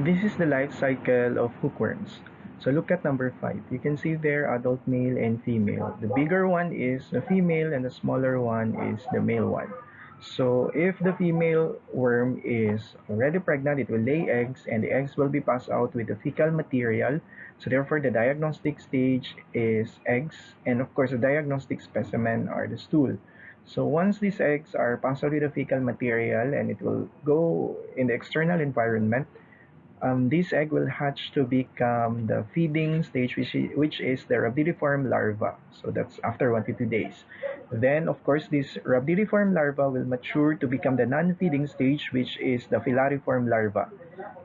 This is the life cycle of hookworms. So look at number 5. You can see there adult male and female. The bigger one is the female and the smaller one is the male one. So if the female worm is already pregnant, it will lay eggs and the eggs will be passed out with the fecal material. So therefore the diagnostic stage is eggs, and of course the diagnostic specimen are the stool. So once these eggs are passed out with the fecal material and it will go in the external environment, this egg will hatch to become the feeding stage, which is the rhabdidiform larva. So that's after 1 to 2 days. Then, of course, this rhabdidiform larva will mature to become the non-feeding stage, which is the filariform larva.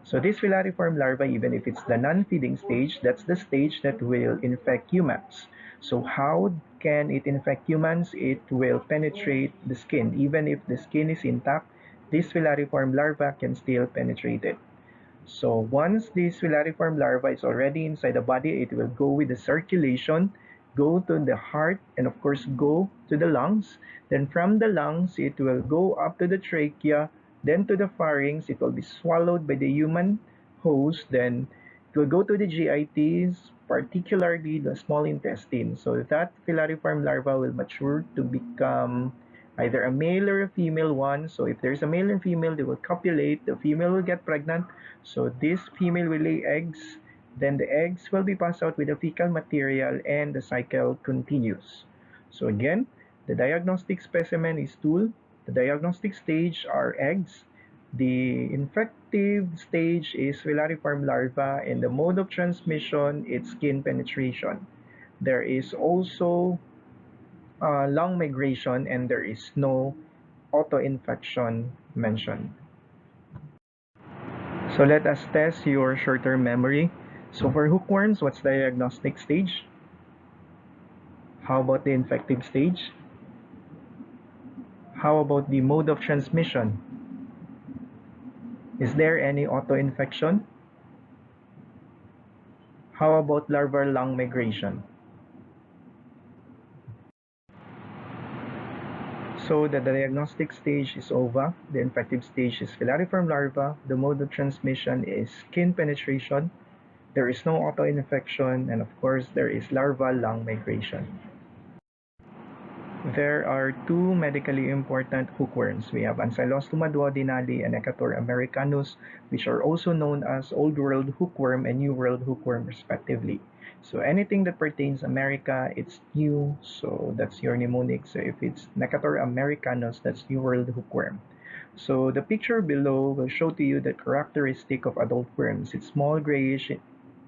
So this filariform larva, even if it's the non-feeding stage, that's the stage that will infect humans. So how can it infect humans? It will penetrate the skin. Even if the skin is intact, this filariform larva can still penetrate it. So once this filariform larva is already inside the body, it will go with the circulation, go to the heart, and of course go to the lungs. Then from the lungs, it will go up to the trachea, then to the pharynx. It will be swallowed by the human host. Then it will go to the GITs, particularly the small intestine. So that filariform larva will mature to become either a male or a female one. So if there's a male and female, they will copulate. The female will get pregnant. So this female will lay eggs. Then the eggs will be passed out with the fecal material and the cycle continues. So again, the diagnostic specimen is stool. The diagnostic stage are eggs. The infective stage is filariform larva, and the mode of transmission is skin penetration. There is also lung migration, and there is no auto-infection mentioned. So let us test your short-term memory. So for hookworms, what's the diagnostic stage? How about the infective stage? How about the mode of transmission? Is there any auto-infection? How about larval lung migration? So the diagnostic stage is ova, the infective stage is filariform larva, the mode of transmission is skin penetration, there is no auto-infection, and of course there is larval lung migration. There are two medically important hookworms. We have Ancylostoma duodenale and Ecator americanus, which are also known as Old World hookworm and New World hookworm respectively. So anything that pertains America, it's new, so that's your mnemonic. So if it's Necator americanus, that's New World hookworm. So the picture below will show to you the characteristic of adult worms. It's small, grayish,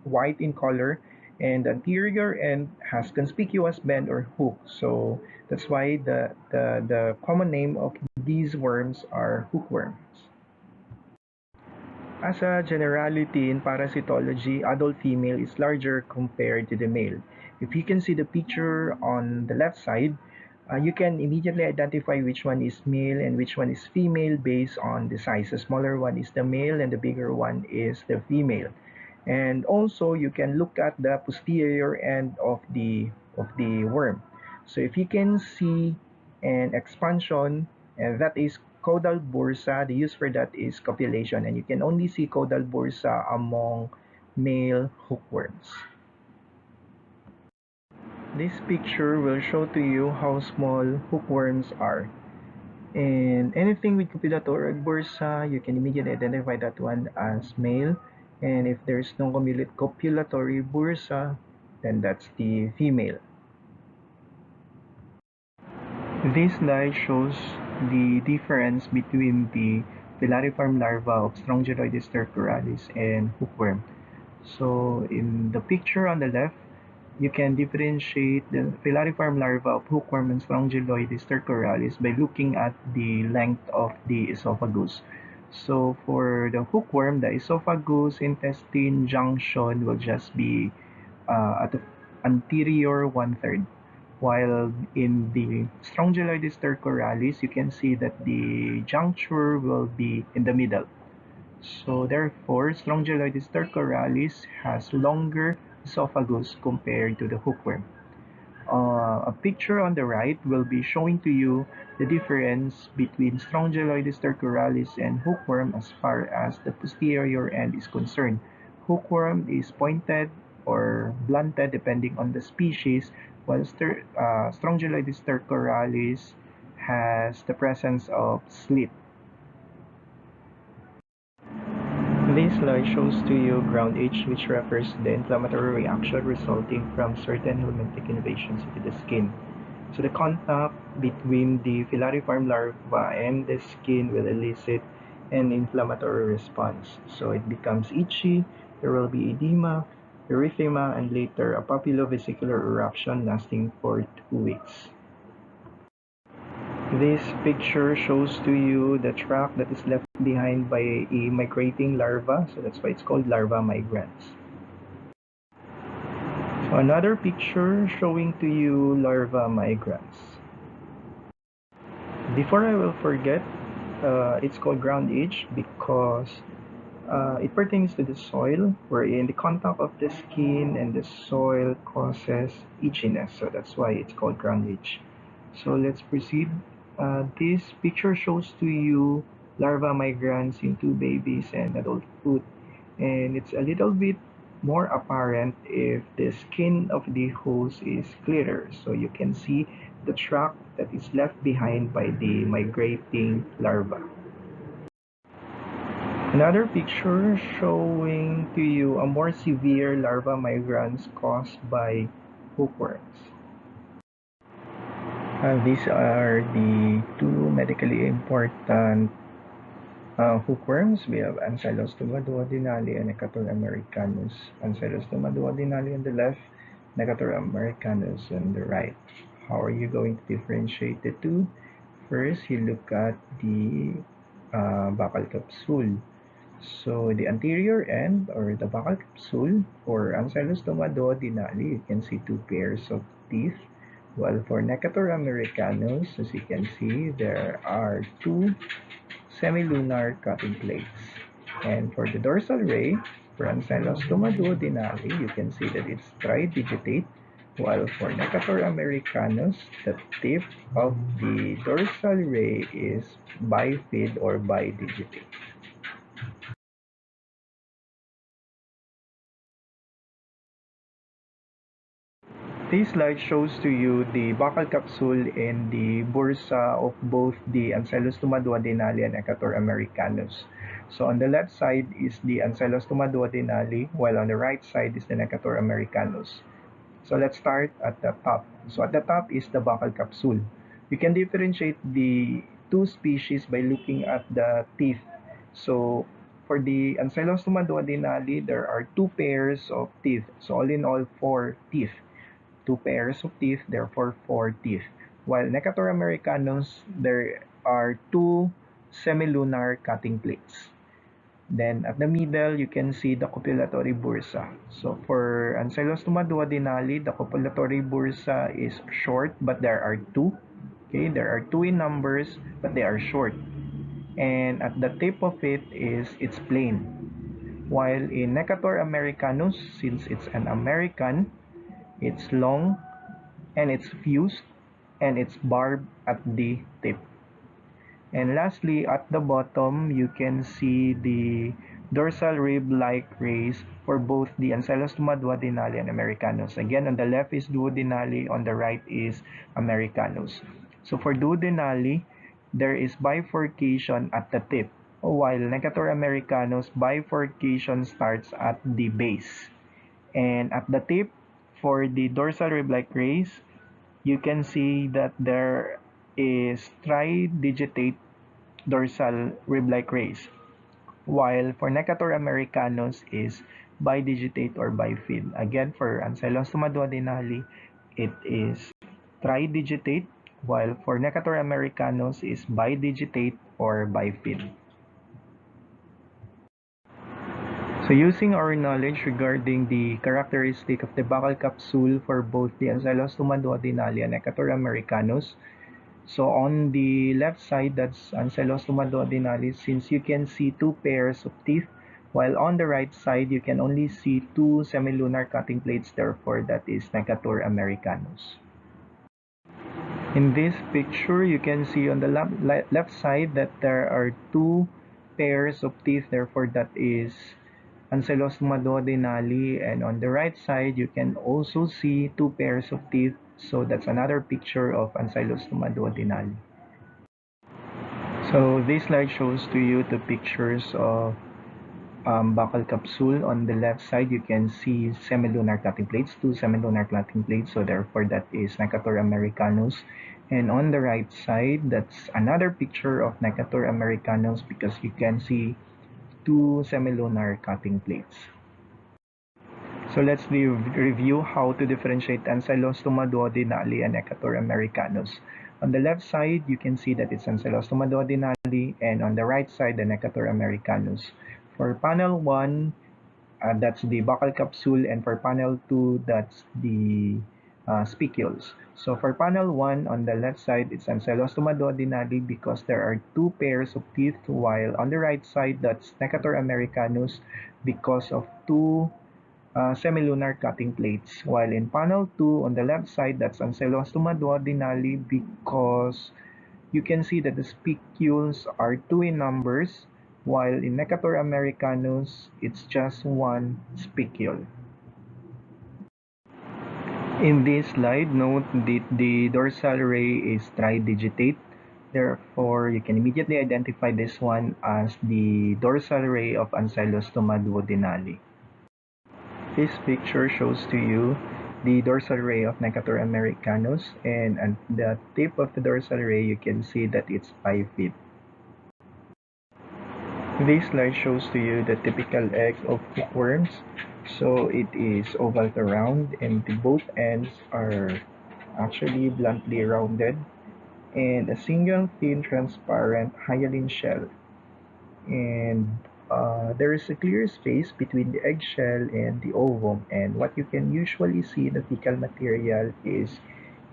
white in color, and the anterior end has conspicuous bend or hook. So that's why the common name of these worms are hookworms. As a generality in parasitology, adult female is larger compared to the male. If you can see the picture on the left side, you can immediately identify which one is male and which one is female based on the size. The smaller one is the male and the bigger one is the female. And also you can look at the posterior end of the worm. So if you can see an expansion, and that is caudal bursa. The use for that is copulation, and you can only see caudal bursa among male hookworms. This picture will show to you how small hookworms are. And anything with copulatory bursa, you can immediately identify that one as male. And if there's no copulatory bursa, then that's the female. This slide shows the difference between the filariform larva of Strongyloides stercoralis and hookworm. So in the picture on the left, you can differentiate the filariform larva of hookworm and Strongyloides stercoralis by looking at the length of the esophagus. So for the hookworm, the esophagus intestine junction will just be at the anterior 1/3. While in the Strongyloides stercoralis, you can see that the juncture will be in the middle. So therefore, Strongyloides stercoralis has longer esophagus compared to the hookworm. a picture on the right will be showing to you the difference between Strongyloides stercoralis and hookworm as far as the posterior end is concerned. Hookworm is pointed or blunted depending on the species, while Strongyloides stercoralis has the presence of slit. This slide shows to you ground H, which refers to the inflammatory reaction resulting from certain helminthic invasions into the skin. So the contact between the filariform larva and the skin will elicit an inflammatory response. So it becomes itchy, there will be edema, erythema, and later a papillovesicular eruption lasting for 2 weeks. This picture shows to you the track that is left behind by a migrating larva, so that's why it's called larva migrans. So another picture showing to you larva migrans. Before I will forget, it's called ground itch because it pertains to the soil, wherein the contact of the skin and the soil causes itchiness, so that's why it's called ground itch. So let's proceed. This picture shows to you larva migrans in two babies and adulthood, and it's a little bit more apparent if the skin of the hose is clearer, so you can see the track that is left behind by the migrating larva. Another picture showing to you a more severe larva migrans caused by hookworms. These are the two medically important hookworms. We have Ancylostoma duodenale and Necator americanus. Ancylostoma duodenale on the left, Necator americanus on the right. How are you going to differentiate the two? First, you look at the buccal capsule. So the anterior end or the buccal capsule for Ancylostoma duodenale, you can see two pairs of teeth. While for Necator americanus, as you can see, there are two semilunar cutting plates. And for the dorsal ray, for Ancylostoma duodenale, you can see that it's tridigitate, while for Necator americanus, the tip of the dorsal ray is bifid or bidigitate. This slide shows to you the buccal capsule and the bursa of both the Ancylostoma duodenale and Necator americanus. So on the left side is the Ancylostoma duodenale, while on the right side is the Necator americanus. So let's start at the top. So at the top is the buccal capsule. You can differentiate the two species by looking at the teeth. So for the Ancylostoma duodenale, there are two pairs of teeth. So all in all, four teeth. Two pairs of teeth, therefore four teeth. While Necator americanus, there are two semilunar cutting plates. Then at the middle, you can see the copulatory bursa. So for Ancylostoma duodenale, the copulatory bursa is short, but there are two. Okay, there are two in numbers, but they are short. And at the tip of it's plain. While in Necator americanus, since it's an American, it's long and it's fused and it's barbed at the tip. And lastly, at the bottom, you can see the dorsal rib-like rays for both the Ancylostoma duodenale and americanus. Again, on the left is duodenale, on the right is americanus. So for duodenale, there is bifurcation at the tip, while Necator americanus, bifurcation starts at the base. And at the tip, for the dorsal rib-like rays, you can see that there is tridigitate dorsal rib-like rays, while for Necator americanus is bidigitate or bifid. Again, for Ancylostoma duodenale, it is tridigitate, while for Necator americanus is bidigitate or bifid. So using our knowledge regarding the characteristic of the buccal capsule for both the Ancylostoma duodenale and Necator americanus, so on the left side, that's Ancylostoma duodenale, since you can see two pairs of teeth, while on the right side, you can only see two semilunar cutting plates, therefore that is Necator americanus. In this picture, you can see on the left side that there are two pairs of teeth, therefore that is Ancylostoma duodenale, and on the right side you can also see two pairs of teeth, so that's another picture of Ancylostoma duodenale. So this slide shows to you the pictures of buccal capsule. On the left side you can see semilunar cutting plates, two semilunar cutting plates, so therefore that is Necator americanus. And on the right side, that's another picture of Necator americanus because you can see two semilunar cutting plates. So let's review how to differentiate Ancylostoma duodenale and Necator americanus. On the left side, you can see that it's Ancylostoma duodenale, and on the right side, the Necator americanus. For panel 1, that's the buccal capsule, and for panel 2, that's the spicules. So for panel 1, on the left side, it's Ancylostoma duodenale because there are two pairs of teeth, while on the right side, that's Necator americanus because of two semilunar cutting plates. While in panel 2, on the left side, that's Ancylostoma duodenale because you can see that the spicules are two in numbers, while in Necator americanus, it's just one spicule. In this slide, note that the dorsal ray is tridigitate. Therefore, you can immediately identify this one as the dorsal ray of Ancylostoma duodenale. This picture shows to you the dorsal ray of Necator americanus, and at the tip of the dorsal ray, you can see that it's bifid. This slide shows to you the typical egg of hookworms. So it is oval to round, and the both ends are actually bluntly rounded, and a single thin transparent hyaline shell. And there is a clear space between the eggshell and the ovum, and what you can usually see in the fecal material is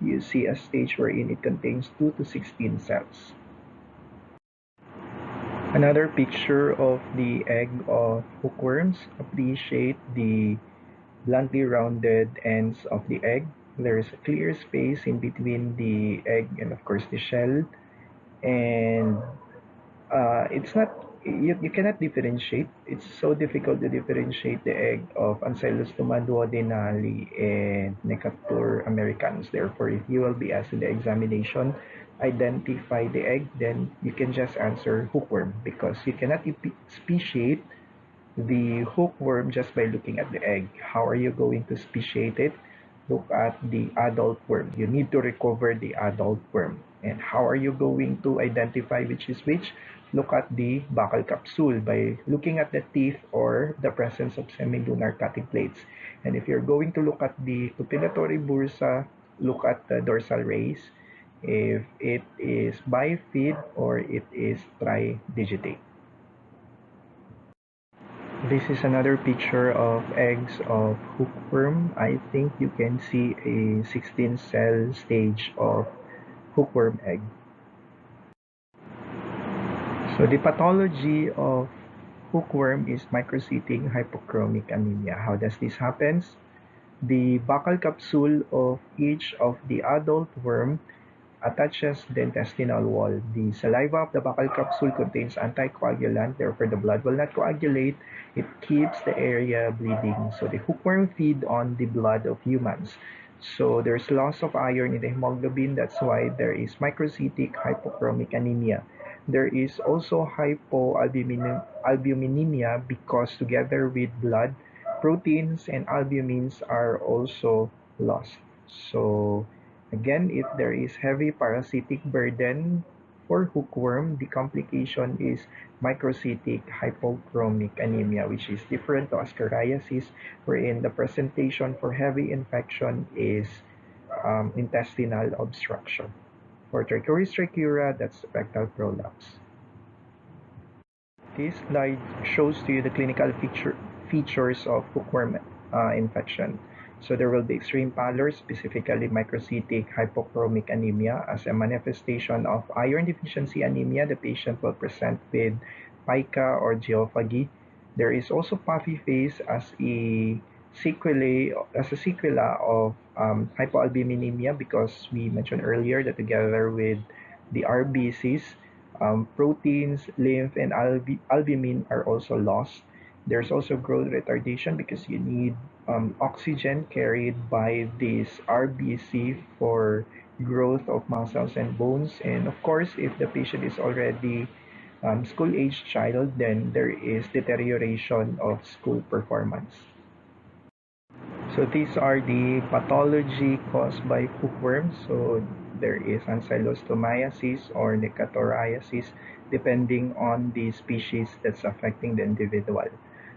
you see a stage wherein it contains 2 to 16 cells. Another picture of the egg of hookworms. Appreciate the bluntly rounded ends of the egg. There is a clear space in between the egg and of course the shell, and it's not you cannot differentiate. It's so difficult to differentiate the egg of Ancylostoma duodenale and Necator americanus. Therefore, if you will be asked in the examination, identify the egg, then you can just answer hookworm because you cannot speciate the hookworm just by looking at the egg. How are you going to speciate it? Look at the adult worm. You need to recover the adult worm. And how are you going to identify which is which? Look at the buccal capsule by looking at the teeth or the presence of semilunar cutting plates. And if you're going to look at the pupillatory bursa, look at the dorsal rays if it is bifid or it is tridigitate. This is another picture of eggs of hookworm. I think you can see a 16 cell stage of hookworm egg. So the pathology of hookworm is microcytic hypochromic anemia. How does this happen? The buccal capsule of each of the adult worm attaches the intestinal wall. The saliva of the buccal capsule contains anticoagulant, therefore the blood will not coagulate. It keeps the area bleeding. So the hookworm feed on the blood of humans. So there's loss of iron in the hemoglobin. That's why there is microcytic hypochromic anemia. There is also hypoalbuminemia because together with blood, proteins and albumins are also lost. So again, if there is heavy parasitic burden for hookworm, the complication is microcytic hypochromic anemia, which is different to ascariasis, wherein the presentation for heavy infection is intestinal obstruction. For Trichoris trichiura, that's rectal prolapse. This slide shows to you the clinical features of hookworm infection. So there will be extreme pallor, specifically microcytic hypochromic anemia. As a manifestation of iron deficiency anemia, the patient will present with pica or geophagy. There is also puffy face as a sequela of hypoalbuminemia, because we mentioned earlier that together with the RBCs, proteins, lymph, and albumin are also lost. There's also growth retardation because you need oxygen carried by this RBC for growth of muscles and bones. And of course, if the patient is already school-age child, then there is deterioration of school performance. So these are the pathology caused by hookworms. So there is ankylostomiasis or necatoriasis, depending on the species that's affecting the individual.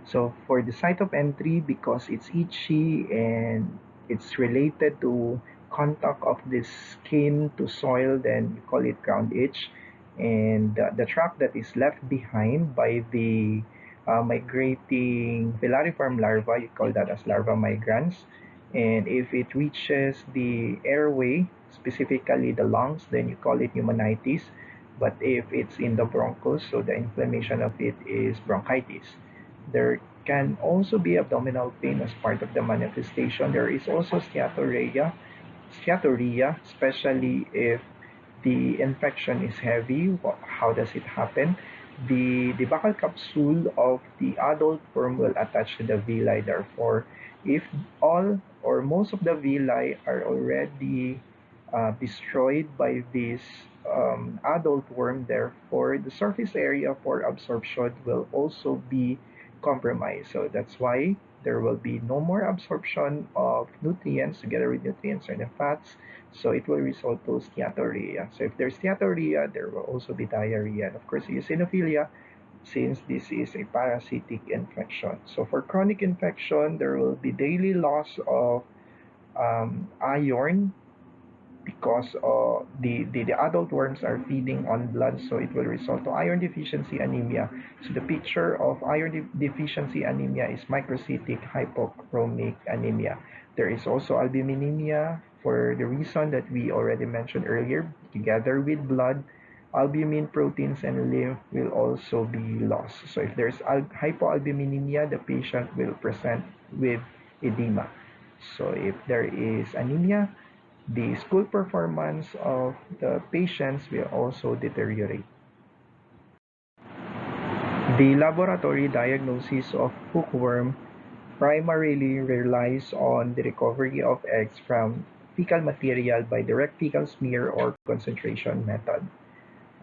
So for the site of entry, because it's itchy and it's related to contact of the skin to soil, then we call it ground itch. And the tract that is left behind by the migrating filariform larva, you call that as larva migrans. And if it reaches the airway, specifically the lungs, then you call it pneumonitis. But if it's in the bronchus, so the inflammation of it is bronchitis. There can also be abdominal pain as part of the manifestation. There is also steatorrhea, especially if the infection is heavy. How does it happen? The buccal capsule of the adult worm will attach to the villi. Therefore, if all or most of the villi are already destroyed by this adult worm, therefore the surface area for absorption will also be compromised. So that's why there will be no more absorption of nutrients. Together with nutrients are the fats, so it will result to steatorrhea. So if there's steatorrhea, there will also be diarrhea. And of course, eosinophilia, since this is a parasitic infection. So for chronic infection, there will be daily loss of iron, because the adult worms are feeding on blood, so it will result to iron deficiency anemia. So the picture of iron deficiency anemia is microcytic hypochromic anemia. There is also albuminemia for the reason that we already mentioned earlier. Together with blood, albumin, proteins, and lymph will also be lost. So if there's hypoalbuminemia, the patient will present with edema. So if there is anemia, the school performance of the patients will also deteriorate. The laboratory diagnosis of hookworm primarily relies on the recovery of eggs from fecal material by direct fecal smear or concentration method.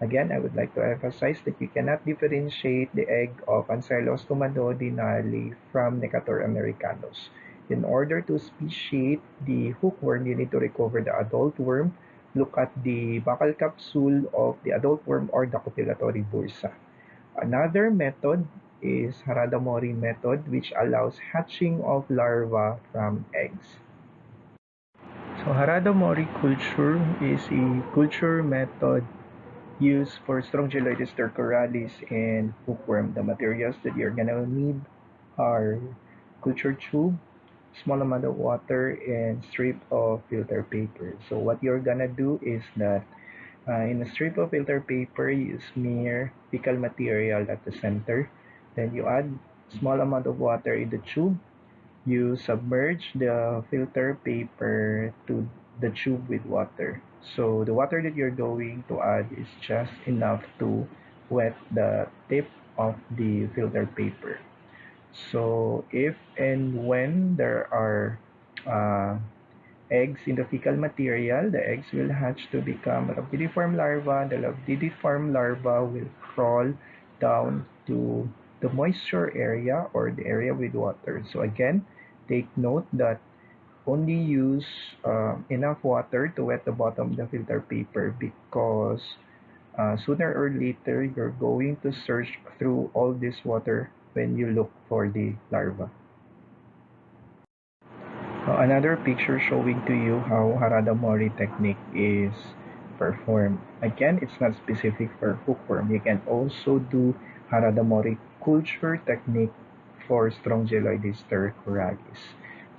Again, I would like to emphasize that you cannot differentiate the egg of Ancylostoma duodenale from Necator americanus. In order to speciate the hookworm, you need to recover the adult worm, look at the buccal capsule of the adult worm or the copulatory bursa. Another method is Harada-Mori method, which allows hatching of larvae from eggs. So Harada-Mori culture is a culture method used for Strongyloides stercoralis and hookworm. The materials that you're gonna need are culture tube, small amount of water, and strip of filter paper. So what you're gonna do is that in a strip of filter paper, you smear fecal material at the center. Then you add small amount of water in the tube. You submerge the filter paper to the tube with water. So the water that you're going to add is just enough to wet the tip of the filter paper. So if and when there are uh, eggs in the fecal material, the eggs will hatch to become rhabdidiform larva. The rhabdidiform larva will crawl down to the moisture area or the area with water. So again, take note that only use enough water to wet the bottom of the filter paper, because sooner or later you're going to search through all this water when you look for the larva. Another picture showing to you how Harada-Mori technique is performed. Again, it's not specific for hookworm. You can also do Harada-Mori culture technique for Strongyloides stercoralis.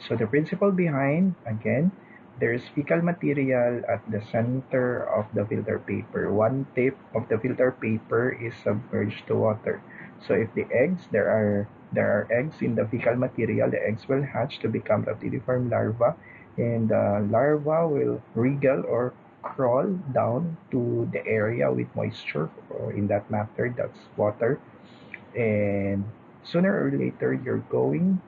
So the principle behind, again, there's fecal material at the center of the filter paper. One tip of the filter paper is submerged to water. So if there are eggs in the fecal material, the eggs will hatch to become rhabdidiform larva, and the larva will wriggle or crawl down to the area with moisture, or in that matter, that's water. And sooner or later, you're going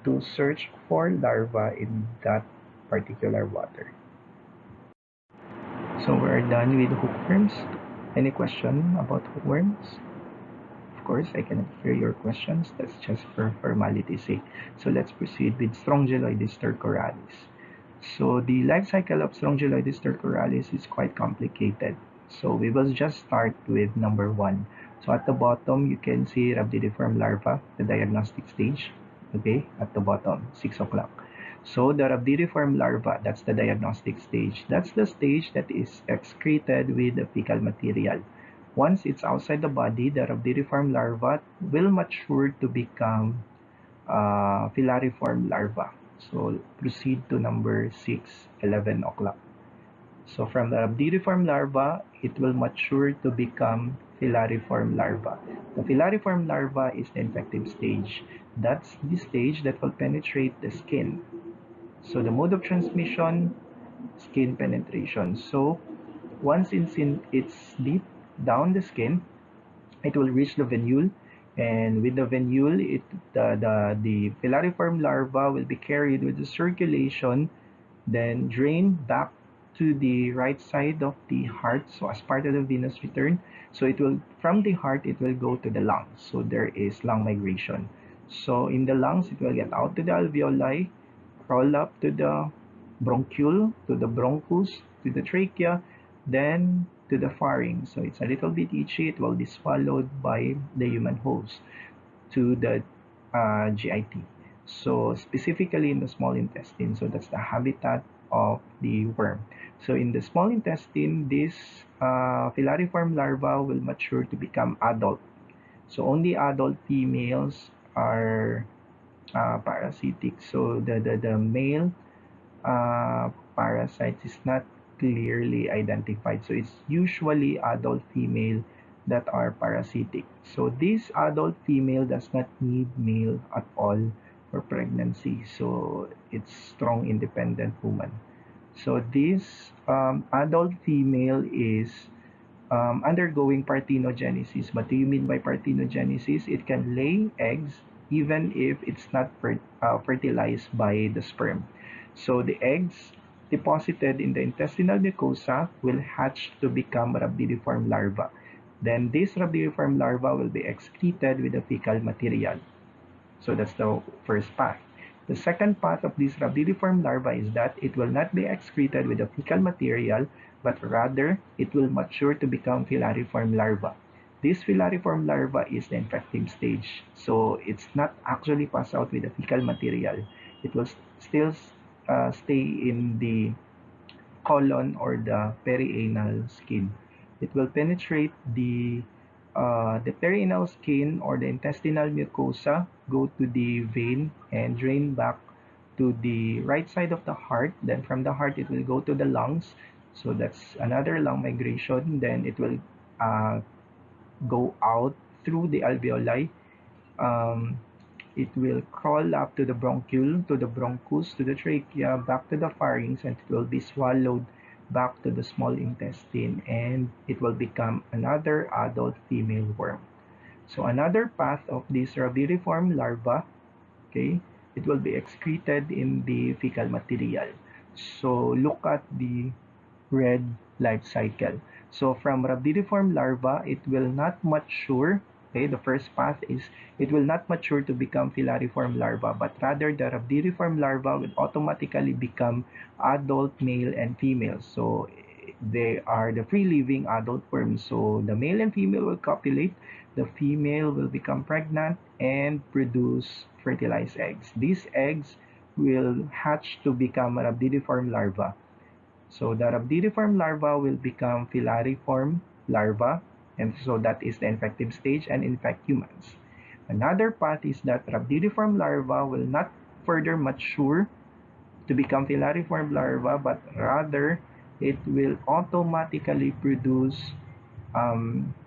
to search for larva in that particular water. So we're done with hookworms. Any question about hookworms? Of course, I cannot hear your questions. That's just for formality's sake. So let's proceed with Strongyloides stercoralis. So the life cycle of Strongyloides stercoralis is quite complicated. So we will just start with number one. So at the bottom, you can see rhabdidiform larva, the diagnostic stage. Okay, at the bottom, 6 o'clock. So the rhabdidiform larva, that's the diagnostic stage. That's the stage that is excreted with the fecal material. Once it's outside the body, the rhabdidiform larva will mature to become filariform larva. So proceed to number 6, 11 o'clock. So from the rhabdidiform larva, it will mature to become filariform larva. The filariform larva is the infective stage. That's the stage that will penetrate the skin. So the mode of transmission, skin penetration. So once it's deep down the skin, it will reach the venule, and with the venule, the filariform larva will be carried with the circulation, then drained back to the right side of the heart, so as part of the venous return. So it will, from the heart, it will go to the lungs. So there is lung migration. So in the lungs, it will get out to the alveoli, crawl up to the bronchiole, to the bronchus, to the trachea, then to the pharynx. So it's a little bit itchy. It will be swallowed by the human host to the GIT. So specifically in the small intestine. So that's the habitat of the worm. So in the small intestine, this filariform larva will mature to become adult. So only adult females are parasitic. So the male parasites is not clearly identified. So it's usually adult female that are parasitic. So this adult female does not need male at all for pregnancy. So it's strong independent woman. So this adult female is undergoing parthenogenesis. What do you mean by parthenogenesis? It can lay eggs even if it's not fertilized by the sperm. So the eggs deposited in the intestinal mucosa will hatch to become rhabdidiform larva. Then this rhabdidiform larva will be excreted with the fecal material. So that's the first path. The second path of this rhabdidiform larva is that it will not be excreted with the fecal material, but rather it will mature to become filariform larva. This filariform larva is the infective stage. So it's not actually passed out with the fecal material. It will still stay in the colon or the perianal skin. It will penetrate the perianal skin or the intestinal mucosa, go to the vein and drain back to the right side of the heart. Then from the heart, it will go to the lungs. So that's another lung migration. Then it will go out through the alveoli. Um, it will crawl up to the bronchiole, to the bronchus, to the trachea, back to the pharynx, and it will be swallowed back to the small intestine, and it will become another adult female worm. So another path of this rhabdidiform larva, okay, it will be excreted in the fecal material. So look at the red life cycle. So from rhabdidiform larva, it will not mature. Okay, the first path is it will not mature to become filariform larva, but rather the rhabdidiform larva will automatically become adult male and female. So they are the free-living adult worms. So the male and female will copulate, the female will become pregnant and produce fertilized eggs. These eggs will hatch to become a rhabdidiform larva. So the rhabdidiform larva will become filariform larva, and so that is the infective stage and infect humans. Another path is that rhabdidiform larva will not further mature to become filariform larva, but rather it will automatically produce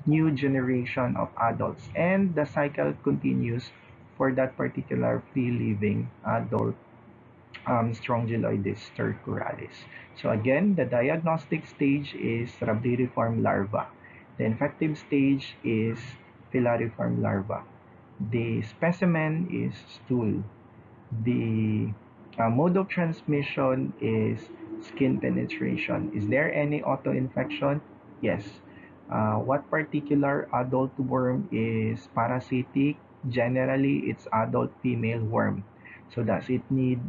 new generation of adults, and the cycle continues for that particular free-living adult Strongyloides stercoralis. So again, the diagnostic stage is rhabdiriform larva. The infective stage is filariform larva. The specimen is stool. The mode of transmission is skin penetration. Is there any auto-infection? Yes. What particular adult worm is parasitic? Generally, it's adult female worm. So does it need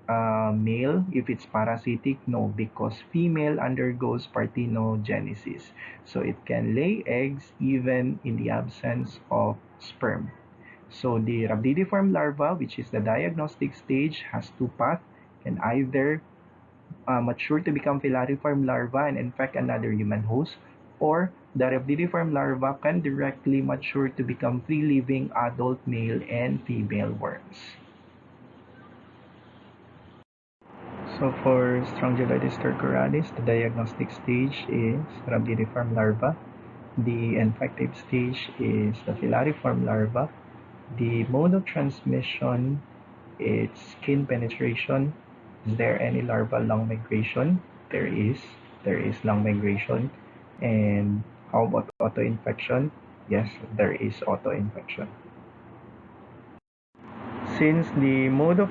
male if it's parasitic? No, because female undergoes parthenogenesis. So it can lay eggs even in the absence of sperm. So the rhabdidiform larva, which is the diagnostic stage, has two paths. Can either mature to become filariform larva and infect another human host, or the rhabdidiform larva can directly mature to become free-living adult male and female worms. So for Strongyloides stercoralis, the diagnostic stage is rhabdidiform larva. The infective stage is the filariform larva. The mode of transmission is skin penetration. Is there any larval lung migration? There is. There is lung migration. And how about autoinfection? Yes, there is autoinfection. Since the mode of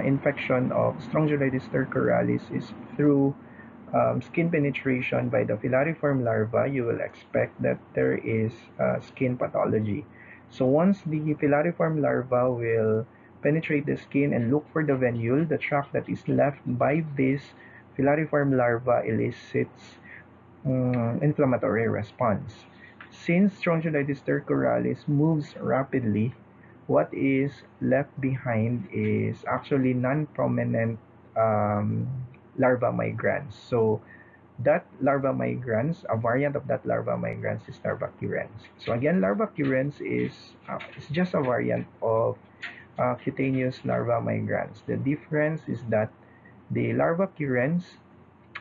infection of Strongyloides stercoralis is through skin penetration by the filariform larva, you will expect that there is skin pathology. So once the filariform larva will penetrate the skin and look for the venule, the tract that is left by this filariform larva elicits inflammatory response. Since Strongyloides stercoralis moves rapidly, what is left behind is actually non-prominent larva migrans. So that larva migrans, a variant of that larva migrans is larva curens. So again, larva curens is just a variant of cutaneous larva migrans. The difference is that the larva curens,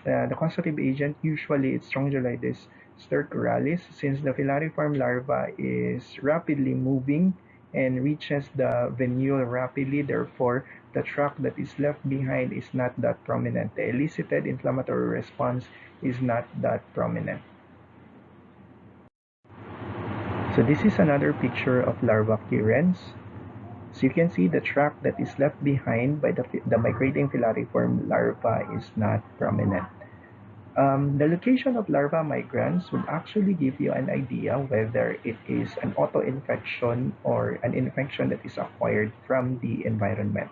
the causative agent, usually it's Strongyloides stercoralis, since the filariform larva is rapidly moving and reaches the venule rapidly. Therefore, the tract that is left behind is not that prominent. The elicited inflammatory response is not that prominent. So this is another picture of larva curens. So you can see the tract that is left behind by the migrating filariform larva is not prominent. The location of larva migrans would actually give you an idea whether it is an auto-infection or an infection that is acquired from the environment.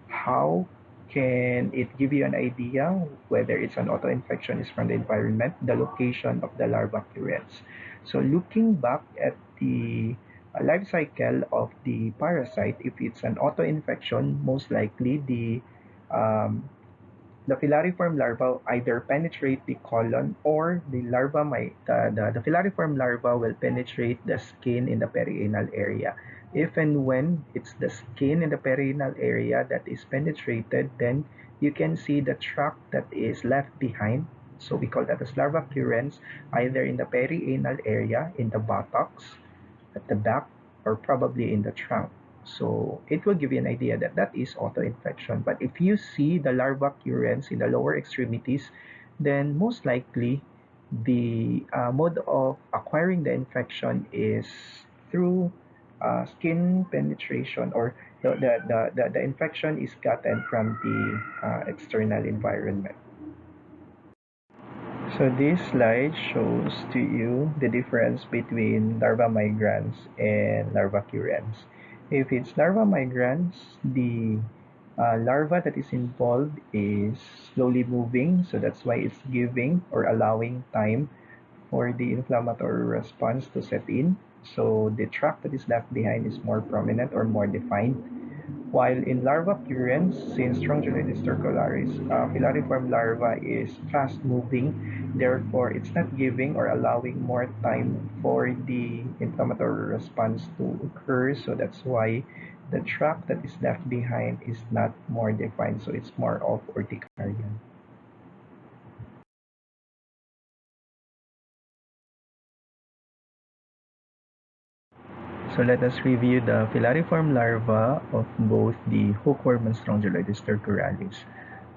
How can it give you an idea whether it's an auto-infection is from the environment? The location of the larva curens. So looking back at the life cycle of the parasite, if it's an auto-infection, most likely um, the filariform larva either penetrate the colon, or the filariform larva will penetrate the skin in the perianal area. If and when it's the skin in the perianal area that is penetrated, then you can see the tract that is left behind. So we call that as larva curens, either in the perianal area, in the buttocks, at the back, or probably in the trunk. So it will give you an idea that that is auto-infection. But if you see the larva curens in the lower extremities, then most likely the mode of acquiring the infection is through skin penetration, or the infection is gotten from the external environment. So this slide shows to you the difference between larva migrans and larva curens. If it's larva migrans, the larva that is involved is slowly moving, so that's why it's giving or allowing time for the inflammatory response to set in. So the tract that is left behind is more prominent or more defined. While in larva curens, since Strongyloides stercolaris, filariform larva is fast moving, therefore it's not giving or allowing more time for the inflammatory response to occur. So that's why the tract that is left behind is not more defined. So it's more of urticarian. So let us review the filariform larva of both the hookworm and Strongyloides stercoralis.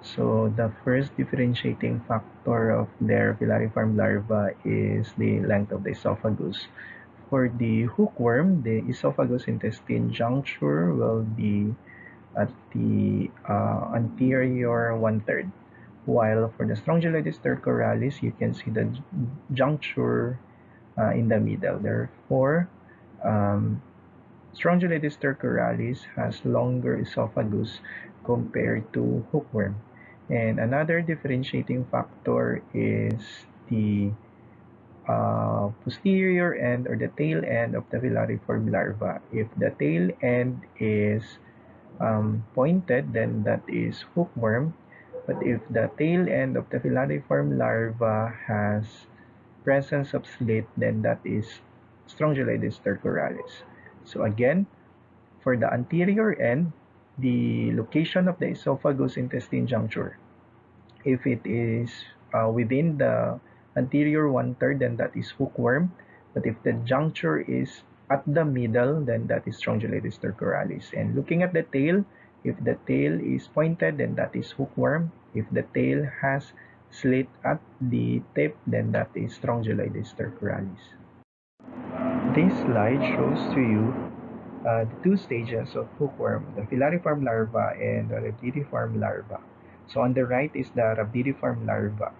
So the first differentiating factor of their filariform larva is the length of the esophagus. For the hookworm, the esophagus intestine juncture will be at the anterior one-third, while for the Strongyloides stercoralis, you can see the juncture in the middle. Therefore, um, Strongyloides stercoralis has longer esophagus compared to hookworm. And another differentiating factor is the posterior end or the tail end of the filariform larva. If the tail end is pointed, then that is hookworm. But if the tail end of the filariform larva has presence of slit, then that is Strongyloides stercoralis. So again, for the anterior end, the location of the esophagus intestine juncture, if it is within the anterior one-third, then that is hookworm. But if the juncture is at the middle, then that is Strongyloides stercoralis. And looking at the tail, if the tail is pointed, then that is hookworm. If the tail has slit at the tip, then that is Strongyloides stercoralis. This slide shows to you the two stages of hookworm, the filariform larva and the rhabdidiform larva. So on the right is the rhabdidiform larva.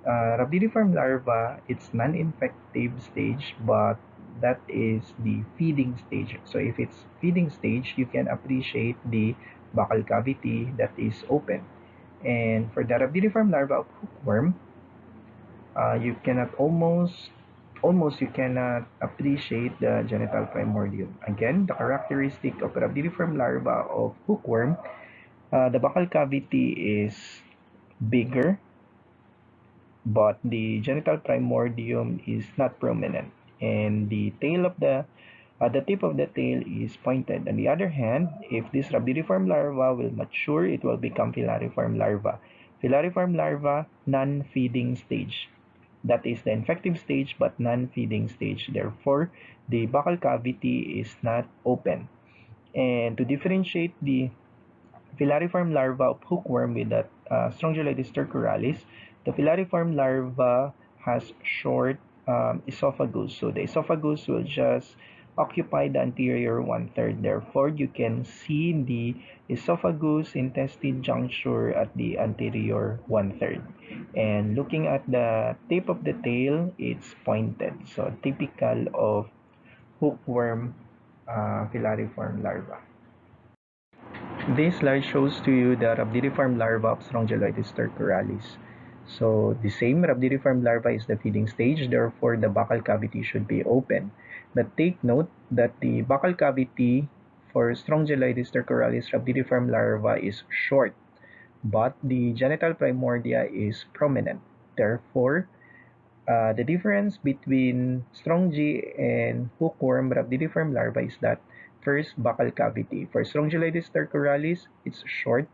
Rhabdidiform larva, it's non-infective stage, but that is the feeding stage. So if it's feeding stage, you can appreciate the buccal cavity that is open. And for the rhabdidiform larva of hookworm, you cannot almost you cannot appreciate the genital primordium. Again, the characteristic of rhabdidiform larva of hookworm, the buccal cavity is bigger, but the genital primordium is not prominent, and the tip of the tail is pointed. On the other hand, if this rhabdidiform larva will mature, it will become filariform larva. Filariform larva, non-feeding stage. That is the infective stage but non-feeding stage. Therefore, the buccal cavity is not open. And to differentiate the filariform larva of hookworm with that Strongyloides stercoralis, the filariform larva has short esophagus. So the esophagus will just occupy the anterior one-third. Therefore, you can see the esophagus intestine juncture at the anterior one-third. And looking at the tip of the tail, it's pointed. So typical of hookworm filariform larva. This slide shows to you the rhabdidiform larva of Strongyloides stercoralis. So the same rhabdidiform larva is the feeding stage, therefore the buccal cavity should be open. But take note that the buccal cavity for Strongyloides stercoralis rhabdidiform larva is short, but the genital primordia is prominent. Therefore, the difference between Strongy and hookworm rhabdidiform larva is that first, buccal cavity. For Strongyloides stercoralis, it's short.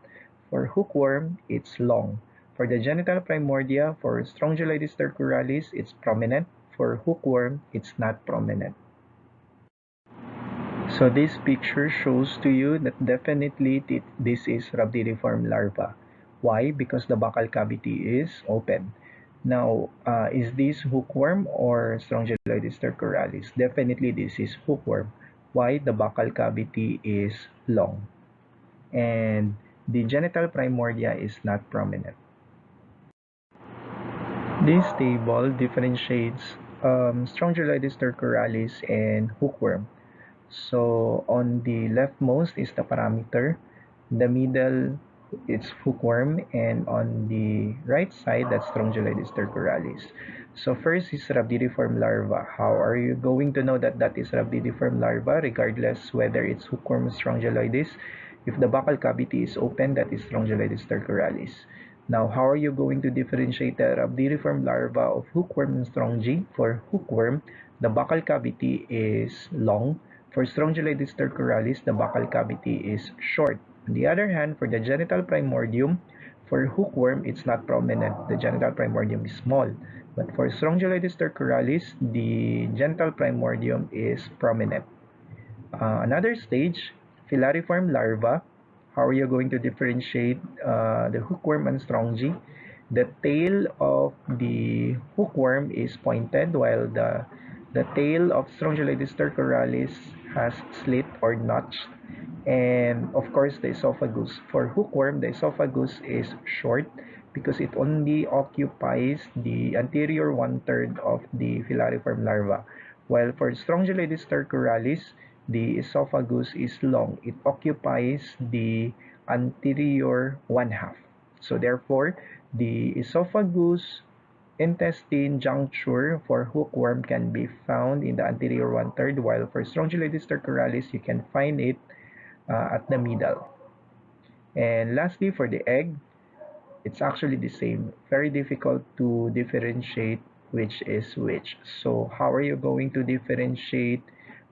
For hookworm, it's long. For the genital primordia, for Strongyloides stercoralis, it's prominent. For hookworm, it's not prominent. So this picture shows to you that definitely this is rhabdidiform larva. Why? Because the buccal cavity is open. Now, is this hookworm or Strongyloides stercoralis? Definitely this is hookworm. Why? The buccal cavity is long and the genital primordia is not prominent. This table differentiates Strongyloides stercoralis and hookworm. So on the leftmost is the parameter, the middle it's hookworm, and on the right side that's Strongyloides stercoralis. So first is rhabdidiform larva. How are you going to know that that is rhabdidiform larva regardless whether it's hookworm or Strongyloides? If the buccal cavity is open, that is Strongyloides stercoralis. Now, how are you going to differentiate the rhabdidiform larva of hookworm and strongy? For hookworm, the buccal cavity is long. For Strongyloides stercoralis, the buccal cavity is short. On the other hand, for the genital primordium, for hookworm, it's not prominent. The genital primordium is small. But for Strongyloides stercoralis, the genital primordium is prominent. Another stage, filariform larva. How are you going to differentiate the hookworm and strongy? The tail of the hookworm is pointed while the tail of Strongyloides stercoralis has slit or notched. And of course, the esophagus. For hookworm, the esophagus is short because it only occupies the anterior one-third of the filariform larva. While for Strongyloides stercoralis, the esophagus is long. It occupies the anterior one-half. So therefore, the esophagus intestine juncture for hookworm can be found in the anterior one-third, while for Strongyloides stercoralis, you can find it at the middle. And lastly, for the egg, it's actually the same. Very difficult to differentiate which is which. So how are you going to differentiate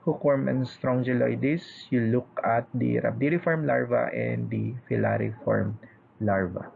hookworm and strongyloides? You look at the rhabdilliform larva and the filariform larva.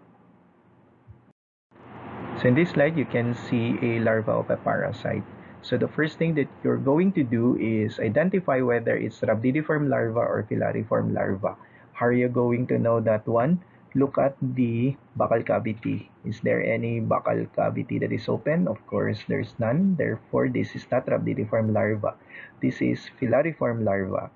So in this slide, you can see a larva of a parasite. So the first thing that you're going to do is identify whether it's rhabdilliform larva or filariform larva. How are you going to know that one? Look at the buccal cavity. Is there any buccal cavity that is open? Of course, there's none. Therefore, this is not rhabdilliform larva. This is filariform larva.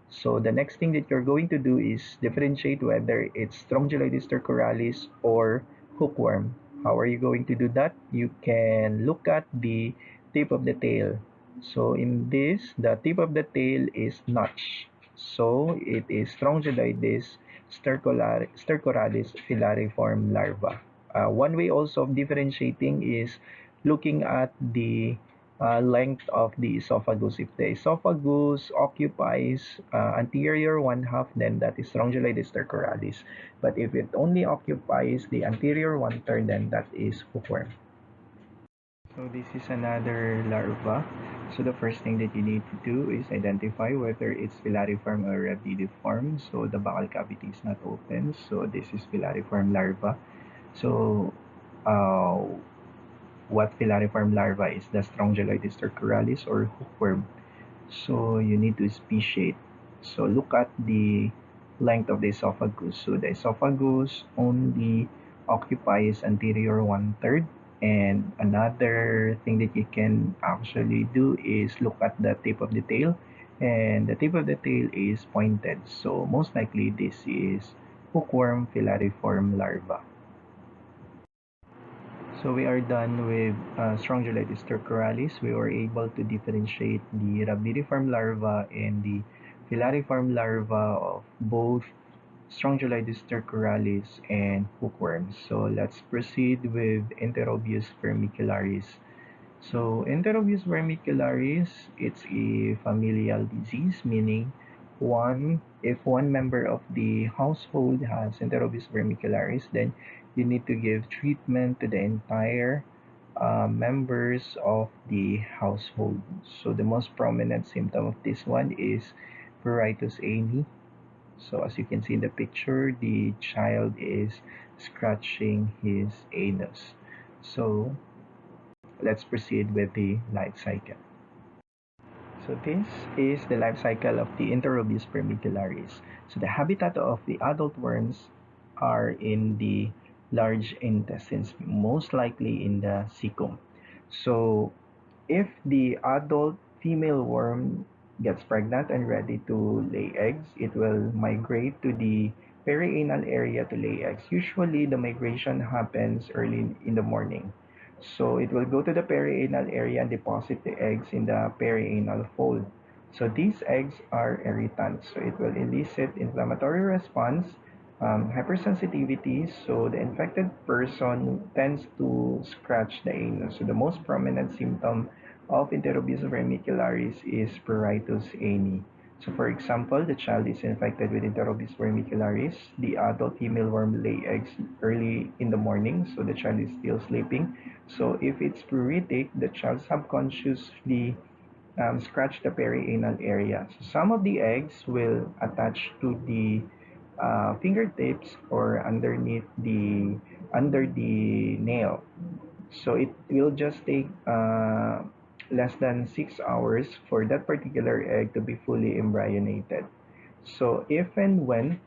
So the next thing that you're going to do is differentiate whether it's Strongyloides stercoralis or hookworm. How are you going to do that? You can look at the tip of the tail. So in this, the tip of the tail is notched. So it is Strongyloides stercoralis filariform larva. One way also of differentiating is looking at the length of the esophagus. If the esophagus occupies anterior one half, then that is Strongyloides stercoralis. But if it only occupies the anterior one third, then that is hookworm. So this is another larva. So the first thing that you need to do is identify whether it's filariform or rhabdilliform. So the buccal cavity is not open. So this is filariform larva. So uh, what filariform larva is the Strongyloides stercoralis or hookworm. So you need to speciate. So look at the length of the esophagus. So the esophagus only occupies anterior one third. And another thing that you can actually do is look at the tip of the tail. And the tip of the tail is pointed. So most likely this is hookworm filariform larva. So we are done with Strongyloides stercoralis. We were able to differentiate the rhabdilliform larva and the filariform larva of both Strongyloides stercoralis and hookworms. So let's proceed with Enterobius vermicularis. So Enterobius vermicularis, it's a familial disease, meaning if one member of the household has Enterobius vermicularis, then you need to give treatment to the entire members of the household. So the most prominent symptom of this one is pruritus ani. So as you can see in the picture, the child is scratching his anus. So let's proceed with the life cycle. So this is the life cycle of the Enterobius vermicularis. So the habitat of the adult worms are in the large intestines, most likely in the cecum. So if the adult female worm gets pregnant and ready to lay eggs, it will migrate to the perianal area to lay eggs. Usually the migration happens early in the morning. So it will go to the perianal area and deposit the eggs in the perianal fold. So these eggs are irritants. So it will elicit inflammatory response, hypersensitivity. So the infected person tends to scratch the anus. So the most prominent symptom of Enterobius vermicularis is pruritus ani. So for example, the child is infected with Enterobius vermicularis. The adult female worm lay eggs early in the morning, so the child is still sleeping. So if it's pruritic, the child subconsciously scratch the perianal area. So some of the eggs will attach to the fingertips or underneath under the nail. So it will just take less than 6 hours for that particular egg to be fully embryonated. So if and when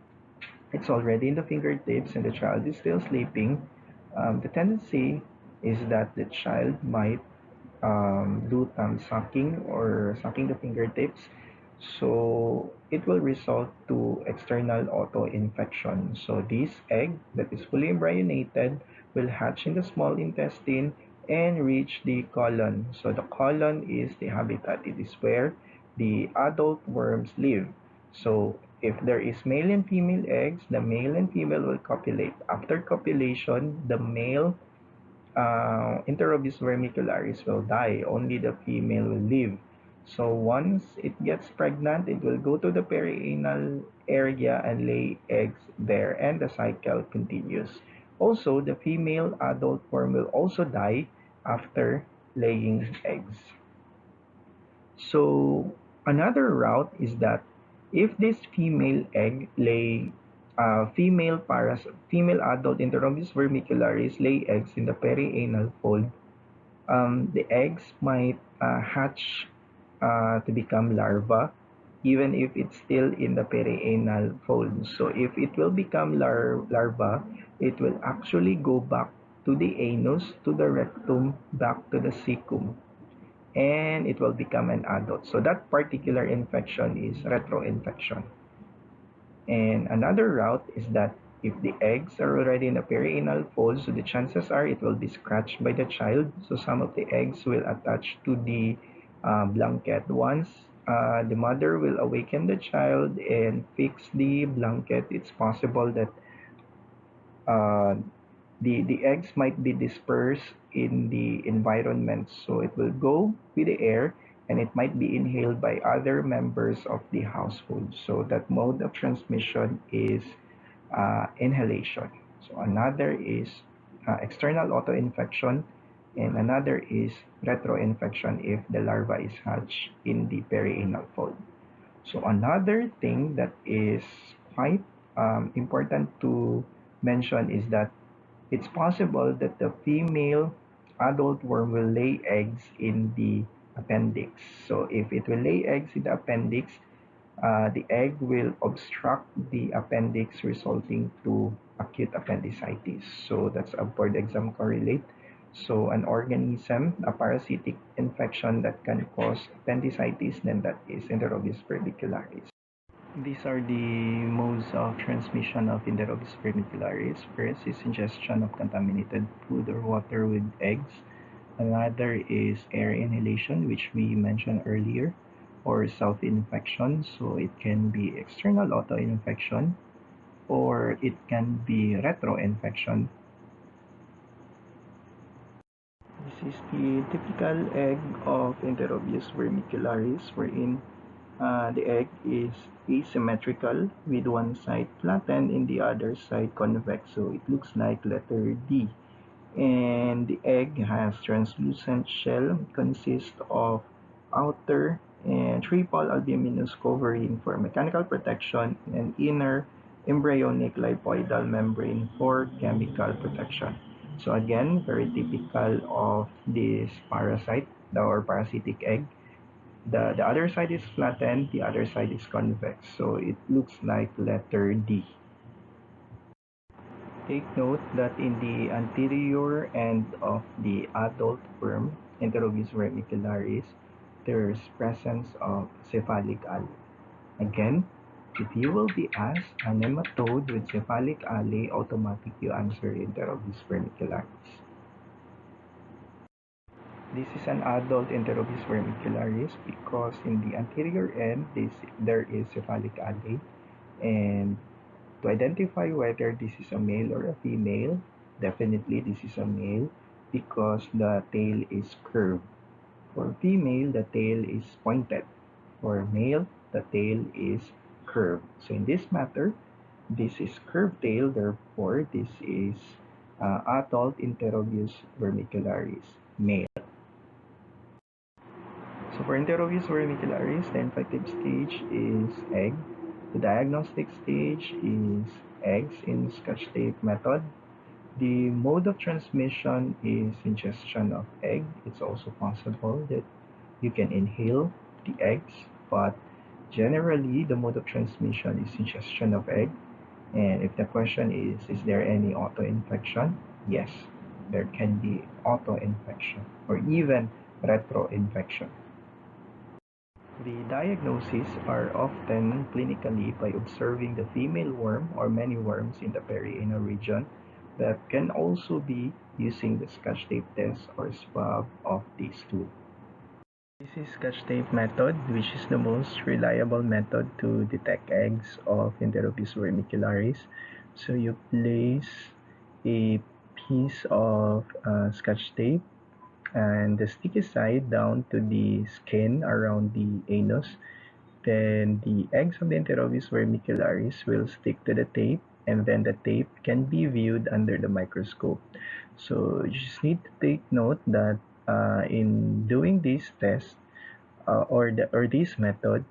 it's already in the fingertips and the child is still sleeping, the tendency is that the child might do thumb sucking or sucking the fingertips. So it will result to external autoinfection. So this egg that is fully embryonated will hatch in the small intestine and reach the colon. So the colon is the habitat. It is where the adult worms live. So if there is male and female eggs, the male and female will copulate. After copulation, the male Enterobis vermicularis will die, only the female will live. So once it gets pregnant, it will go to the perianal area and lay eggs there, and the cycle continues. Also, the female adult worm will also die after laying eggs. So another route is that if this female egg lay female adult Enterobis vermicularis lay eggs in the perianal fold, the eggs might hatch to become larva even if it's still in the perianal fold. So if it will become larva, it will actually go back to the anus, to the rectum, back to the cecum, and it will become an adult. So that particular infection is retroinfection. And another route is that if the eggs are already in the perianal fold, so the chances are it will be scratched by the child. So some of the eggs will attach to the blanket. Once the mother will awaken the child and fix the blanket, it's possible that uh, the eggs might be dispersed in the environment. So it will go with the air and it might be inhaled by other members of the household. So that mode of transmission is inhalation. So another is external autoinfection, and another is retroinfection if the larva is hatched in the perianal fold. So another thing that is quite important to mention is that it's possible that the female adult worm will lay eggs in the appendix. So if it will lay eggs in the appendix, the egg will obstruct the appendix, resulting to acute appendicitis. So that's a board exam correlate. So an organism, a parasitic infection that can cause appendicitis, then that is Enterobis vermicularis. These are the modes of transmission of Enterobis vermicularis. First is ingestion of contaminated food or water with eggs. Another is air inhalation, which we mentioned earlier, or self-infection. So it can be external auto-infection or it can be retro-infection. This is the typical egg of Enterobius vermicularis, wherein the egg is asymmetrical with one side flattened and the other side convex. So it looks like letter D. And the egg has translucent shell, consists of outer and triple albuminous covering for mechanical protection and inner embryonic lipoidal membrane for chemical protection. So again, very typical of this parasite or parasitic egg. The other side is flattened, the other side is convex. So it looks like letter D. Take note that in the anterior end of the adult worm, Enterobis vermicularis, there is presence of cephalic alley. Again, if you will be asked a nematode with cephalic alley, automatic you answer Enterobis vermicularis. This is an adult Enterobis vermicularis because in the anterior end, there is cephalic alley, and to identify whether this is a male or a female, definitely this is a male because the tail is curved. For female, the tail is pointed. For male, the tail is curved. So in this matter, this is curved tail, therefore this is adult Enterobius vermicularis, male. So for Enterobius vermicularis, the infective stage is egg. The diagnostic stage is eggs in Scotch tape method. The mode of transmission is ingestion of egg. It's also possible that You can inhale the eggs, but generally the mode of transmission is ingestion of egg. And if the question is there any auto-infection? Yes, there can be auto-infection or even retro-infection. The diagnoses are often clinically by observing the female worm or many worms in the perianal region, that can also be using the Scotch tape test or swab of the stool. This is Scotch tape method, which is the most reliable method to detect eggs of Enteropus vermicularis. So you place a piece of Scotch tape and the sticky side down to the skin around the anus. Then the eggs of the Enteropus vermicularis will stick to the tape, and then the tape can be viewed under the microscope. So you just need to take note that in doing this test, or this method,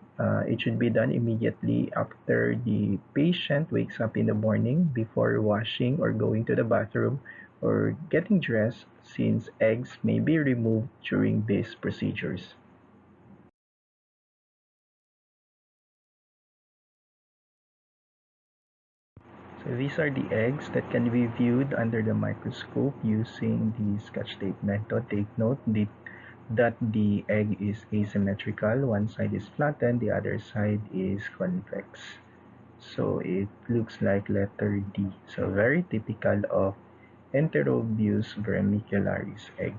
it should be done immediately after the patient wakes up in the morning before washing or going to the bathroom or getting dressed, since eggs may be removed during these procedures. So these are the eggs that can be viewed under the microscope using the Scotch tape method. Take note that the egg is asymmetrical. One side is flattened, the other side is convex. So it looks like letter D. So very typical of Enterobus vermicularis egg.